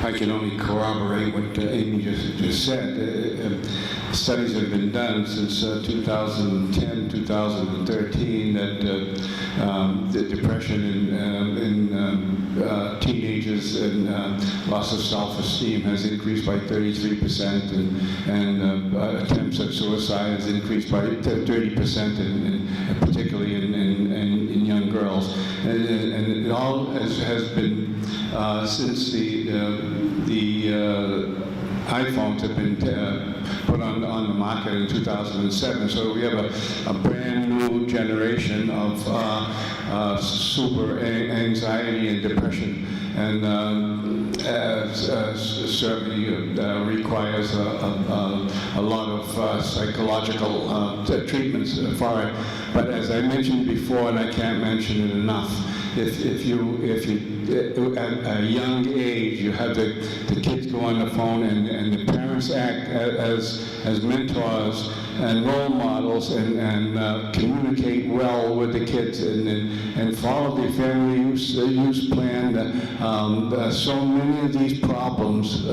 Speaker 2: I can only corroborate what Amy just said. Studies have been done since 2010, 2013 that the depression in teenagers and loss of self-esteem has increased by 33%, and attempts at suicide has increased by 30%, particularly in young girls. And it all has been since the iPhones have been put on the market in 2007. So we have a brand new generation of super anxiety and depression, and certainly requires a lot of psychological treatments for it. But as I mentioned before, and I can't mention it enough, if you at a young age you have the kids go on the phone, and the parents act as mentors and role models, and communicate well with the kids, and follow the family use plan, so many of these problems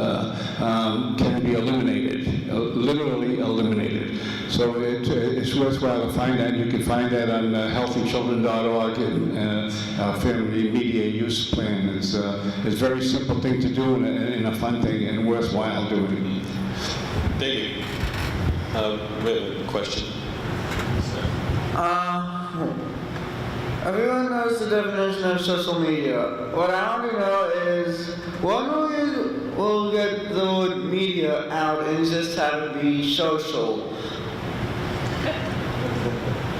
Speaker 2: can be eliminated, literally eliminated. So it's worthwhile to find that. You can find that on healthychildren.org, and family media use plan. It's a very simple thing to do, and a fun thing, and worthwhile doing.
Speaker 1: Thank you. We have a question.
Speaker 10: Everyone knows the definition of social media. What I want to know is, when will get the word media out and just have it be social?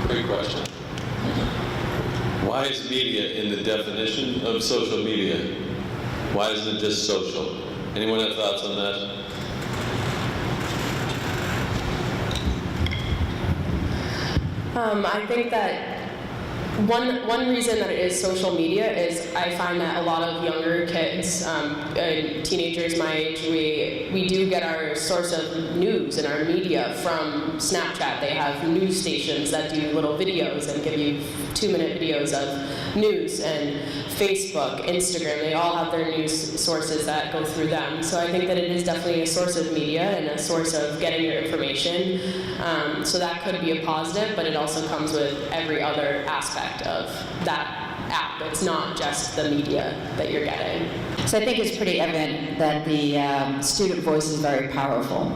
Speaker 1: Great question. Why is media in the definition of social media? Why isn't it just social? Anyone have thoughts on that?
Speaker 6: I think that one reason that it is social media is I find that a lot of younger kids, teenagers my age, we do get our source of news and our media from Snapchat. They have news stations that do little videos and give you 2-minute videos of news, and Facebook, Instagram, they all have their news sources that go through them. So I think that it is definitely a source of media and a source of getting your information. So that could be a positive, but it also comes with every other aspect of that app. It's not just the media that you're getting.
Speaker 5: So I think it's pretty evident that the student voice is very powerful,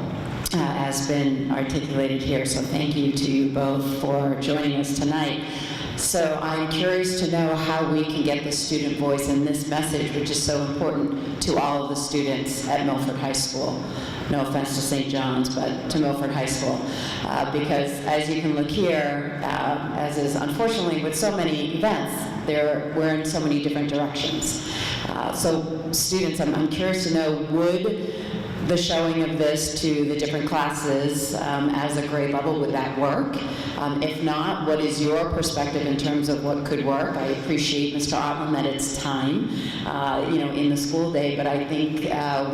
Speaker 5: as been articulated here. So thank you to you both for joining us tonight. So I'm curious to know how we can get the student voice in this message, which is so important to all of the students at Milford High School. No offense to St. John's, but to Milford High School. Because as you can look here, as is unfortunately with so many events, we're in so many different directions. So students, I'm curious to know, would the showing of this to the different classes as a grade level, would that work? If not, what is your perspective in terms of what could work? I appreciate, Mr. Ottman, that it's time, in the school day, but I think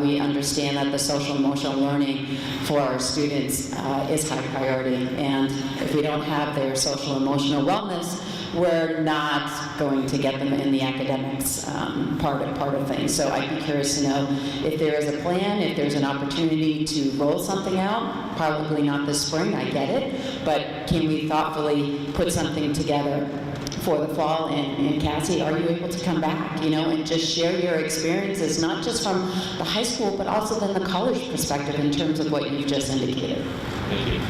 Speaker 5: we understand that the social emotional learning for our students is high priority. And if we don't have their social emotional wellness, we're not going to get them in the academics part of things. So I'd be curious to know if there is a plan, if there's an opportunity to roll something out. Probably not this spring, I get it, but can we thoughtfully put something together for the fall? And Cassie, are you able to come back, and just share your experiences, not just from the high school, but also then the college perspective in terms of what you've just indicated?
Speaker 1: Thank you.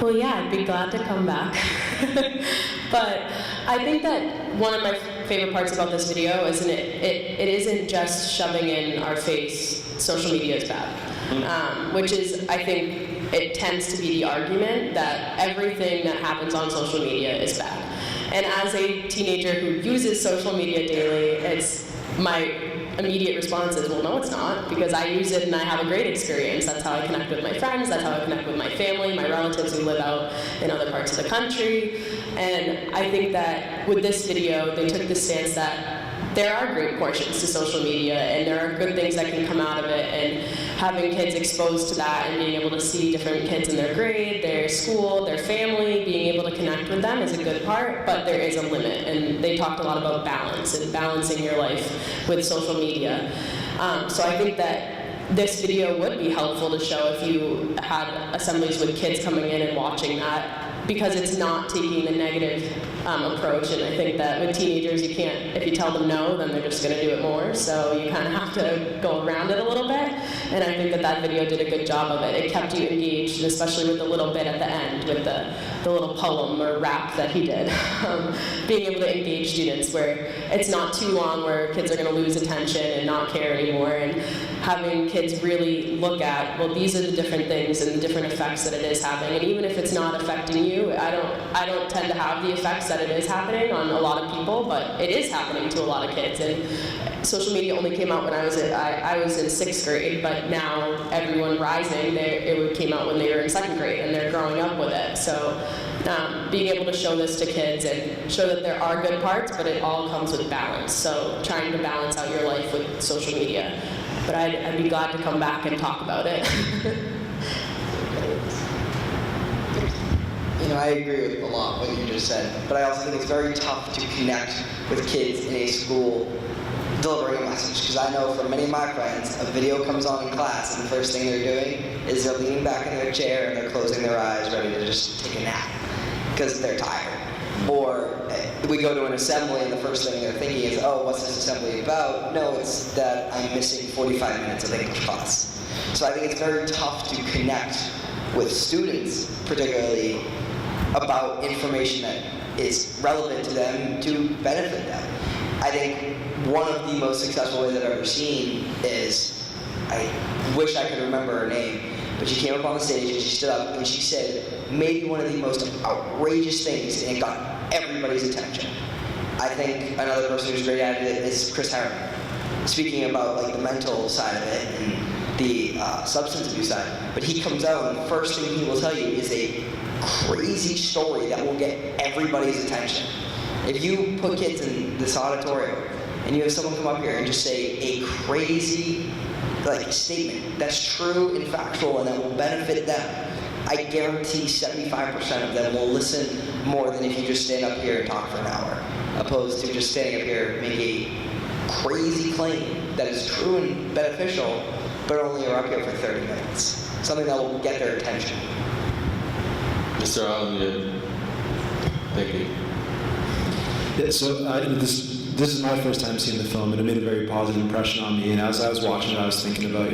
Speaker 6: Well, yeah, I'd be glad to come back. But I think that one of my favorite parts about this video is it isn't just shoving in our face social media is bad, which is, I think, it tends to be the argument that everything that happens on social media is bad. And as a teenager who uses social media daily, it's my immediate response is, well, no, it's not, because I use it and I have a great experience. That's how I connect with my friends, that's how I connect with my family, my relatives who live out in other parts of the country. And I think that with this video, they took the stance that there are great portions to social media and there are good things that can come out of it, and having kids exposed to that and being able to see different kids in their grade, their school, their family, being able to connect with them is a good part, but there is a limit. And they talked a lot about balance and balancing your life with social media. So I think that this video would be helpful to show if you had assemblies with kids coming in and watching that, because it's not taking the negative approach. And I think that with teenagers, you can't, if you tell them no, then they're just going to do it more. So you kind of have to go around it a little bit. And I think that that video did a good job of it. It kept you engaged, and especially with the little bit at the end, with the little poem or rap that he did. Being able to engage students where it's not too long where kids are going to lose attention and not care anymore, and having kids really look at, well, these are the different things and the different effects that it is having. And even if it's not affecting you, I don't tend to have the effects that it is happening on a lot of people, but it is happening to a lot of kids. And social media only came out when I was in 6th grade, but now everyone rising, it came out when they were in 2nd grade, and they're growing up with it. So being able to show this to kids and show that there are good parts, but it all comes with balance. So trying to balance out your life with social media. But I'd be glad to come back and talk about it.
Speaker 4: I agree with a lot of what you just said, but I also think it's very tough to connect with kids in a school delivering a message, because I know from many of my friends, a video comes on in class and the first thing they're doing is they're leaning back in their chair and they're closing their eyes, ready to just take a nap because they're tired. Or we go to an assembly and the first thing they're thinking is, oh, what's this assembly about? No, it's that I'm missing 45 minutes of English class. So I think it's very tough to connect with students, particularly about information that is relevant to them to benefit them. I think one of the most successful ways I've ever seen is, I wish I could remember her name, but she came up on the stage and she stood up and she said maybe one of the most outrageous things, and it got everybody's attention. I think another person who's great at it is Chris Harriman. speaking about like the mental side of it and the substance abuse side. But he comes out and the first thing he will tell you is a crazy story that will get everybody's attention. If you put kids in this auditorium and you have someone come up here and just say a crazy like statement that's true and factual and that will benefit them, I guarantee 75% of them will listen more than if you just stand up here and talk for an hour, opposed to just standing up here and make a crazy claim that is true and beneficial, but only are up here for 30 minutes. Something that will get their attention.
Speaker 1: Mr. Allen, thank you.
Speaker 7: Yeah, so this is my first time seeing the film, and it made a very positive impression on me. And as I was watching it, I was thinking about,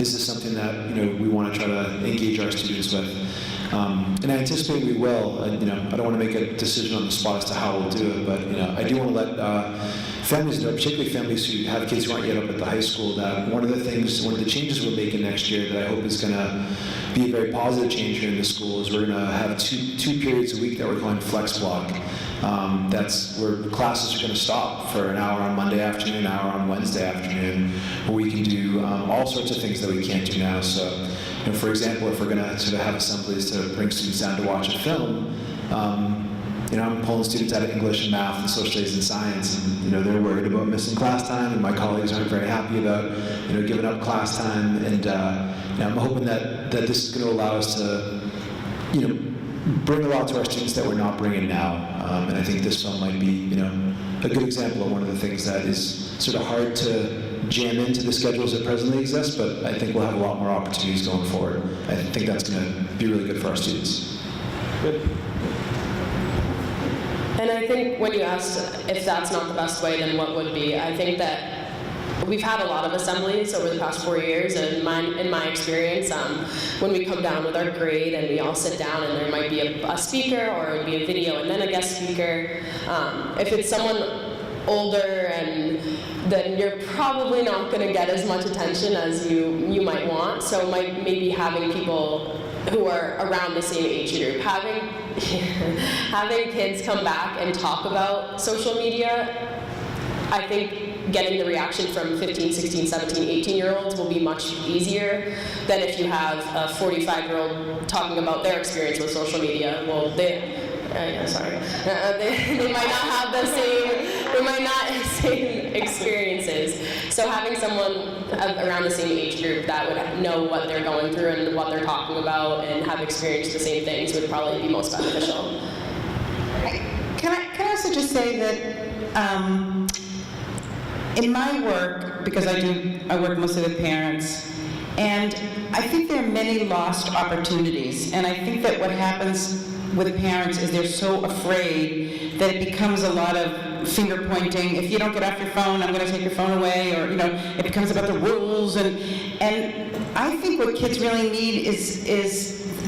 Speaker 7: is this something that we want to try to engage our students with? And I anticipate we will. I don't want to make a decision on the spot as to how we'll do it, but I do want to let families know, particularly families who have kids who aren't yet up at the high school, that one of the changes we're making next year that I hope is going to be a very positive change here in the school is we're going to have two periods a week that we're calling flex block. That's where classes are going to stop for an hour on Monday afternoon, an hour on Wednesday afternoon, where we can do all sorts of things that we can't do now. So, for example, if we're going to sort of have assemblies to bring students down to watch a film, I'm pulling students out of English and math and social studies and science, and they're worried about missing class time, and my colleagues aren't very happy about giving up class time, and I'm hoping that this is going to allow us to bring a lot to our students that we're not bringing now. And I think this film might be, a good example of one of the things that is sort of hard to jam into the schedules that presently exist, but I think we'll have a lot more opportunities going forward. I think that's going to be really good for our students.
Speaker 1: Good.
Speaker 6: And I think when you asked if that's not the best way, then what would be? I think that we've had a lot of assemblies over the past 4 years, and in my experience, when we come down with our grade and we all sit down and there might be a speaker or it'd be a video and then a guest speaker, if it's someone older, and then you're probably not going to get as much attention as you might want. So maybe having people who are around the same age group, having kids come back and talk about social media, I think getting the reaction from 15, 16, 17, 18-year-olds will be much easier than if you have a 45-year-old talking about their experience with social media. Well, they might not have the same experiences. So having someone around the same age group that would know what they're going through and what they're talking about and have experienced the same things would probably be most beneficial.
Speaker 5: Can I also just say that in my work, because I work mostly with parents, and I think there are many lost opportunities. And I think that what happens with parents is they're so afraid that it becomes a lot of finger pointing. If you don't get off your phone, I'm going to take your phone away, or it becomes about the rules. And I think what kids really need is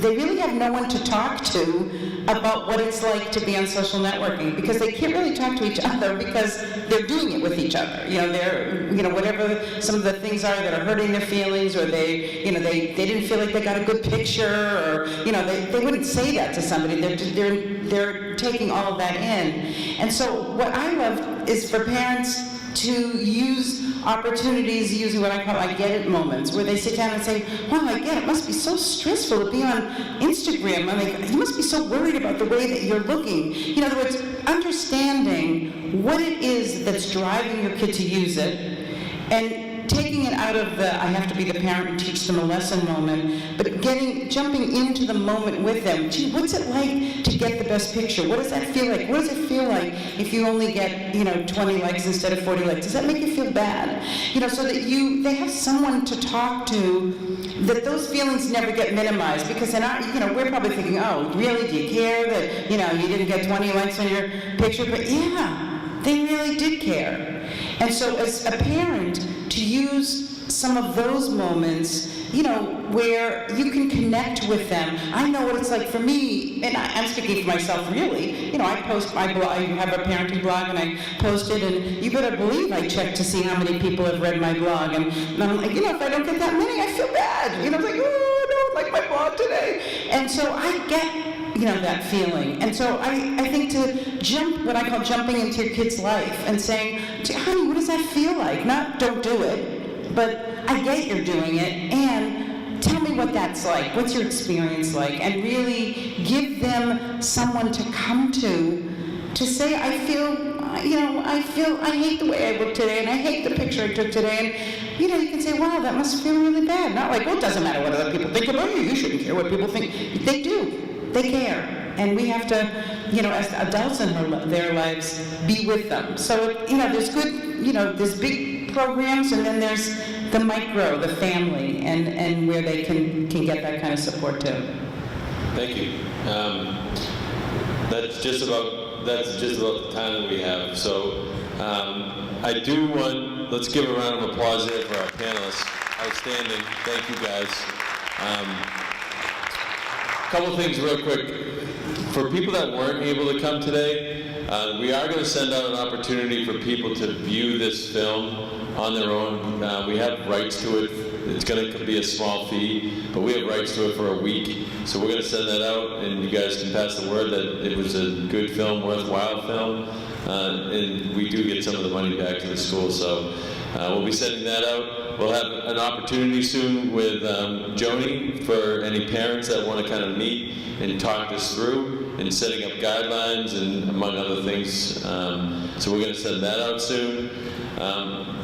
Speaker 5: they really have no one to talk to about what it's like to be on social networking, because they can't really talk to each other because they're doing it with each other. They're whatever some of the things are that are hurting their feelings, or they didn't feel like they got a good picture, or they wouldn't say that to somebody. They're taking all of that in. And so what I love is for parents to use opportunities, using what I call I get it moments, where they sit down and say, wow, I get it. It must be so stressful to be on Instagram. I mean, you must be so worried about the way that you're looking. In other words, understanding what it is that's driving your kid to use it, and taking it out of the I have to be the parent and teach them a lesson moment, but jumping into the moment with them. Gee, what's it like to get the best picture? What does that feel like? What does it feel like if you only get 20 likes instead of 40 likes? Does that make you feel bad? So that they have someone to talk to, that those feelings never get minimized, because then we're probably thinking, oh, really? Do you care that you didn't get 20 likes on your picture? But yeah, they really did care. And so as a parent, to use some of those moments, where you can connect with them. I know what it's like for me, and I'm speaking for myself really. I post my blog, I have a parenting blog, and I post it, and you better believe I check to see how many people have read my blog. And I'm like, if I don't get that many, I feel bad. I'm like, oh, like my blog today. And so I get, that feeling. And so I think to jump, what I call jumping into your kid's life and saying, honey, what does that feel like? Not don't do it, but I get you're doing it, and tell me what that's like. What's your experience like? And really give them someone to come to say, I hate the way I look today, and I hate the picture I took today. And, you can say, wow, that must feel really bad. Not like, well, it doesn't matter what other people think about you. You shouldn't care what people think. They do. They care. And we have to, as adults in their lives, be with them. So, there's good, there's big programs, and then there's the micro, the family, and where they can get that kind of support too.
Speaker 1: Thank you. That's just about the time that we have. So I do want, let's give a round of applause here for our panelists. Outstanding. Thank you, guys. Couple things real quick. For people that weren't able to come today, we are going to send out an opportunity for people to view this film on their own. We have rights to it. It's going to be a small fee, but we have rights to it for a week. So we're going to send that out, and you guys can pass the word that it was a good film, worthwhile film, and we do get some of the money back to the school. So we'll be sending that out. We'll have an opportunity soon with Joni for any parents that want to kind of meet and talk this through and setting up guidelines and among other things. So we're going to send that out soon.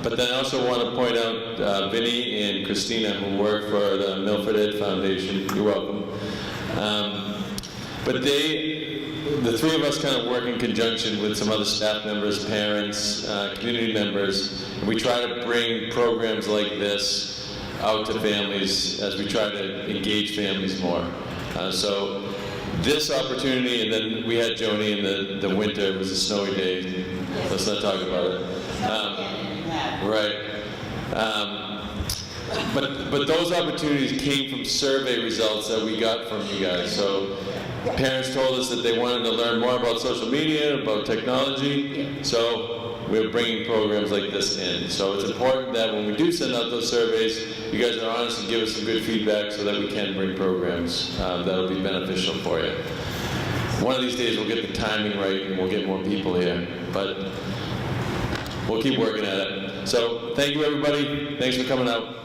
Speaker 1: But then I also want to point out Vinny and Christina, who work for the Milford Ed Foundation. You're welcome. But the three of us kind of work in conjunction with some other staff members, parents, community members. And we try to bring programs like this out to families as we try to engage families more. So this opportunity, and then we had Joni in the winter. It was a snowy day. Let's not talk about it. Right. But those opportunities came from survey results that we got from you guys. So parents told us that they wanted to learn more about social media, about technology. So we're bringing programs like this in. So it's important that when we do send out those surveys, you guys are honest and give us some good feedback so that we can bring programs that'll be beneficial for you. One of these days we'll get the timing right and we'll get more people here. But we'll keep working at it. So thank you, everybody. Thanks for coming out.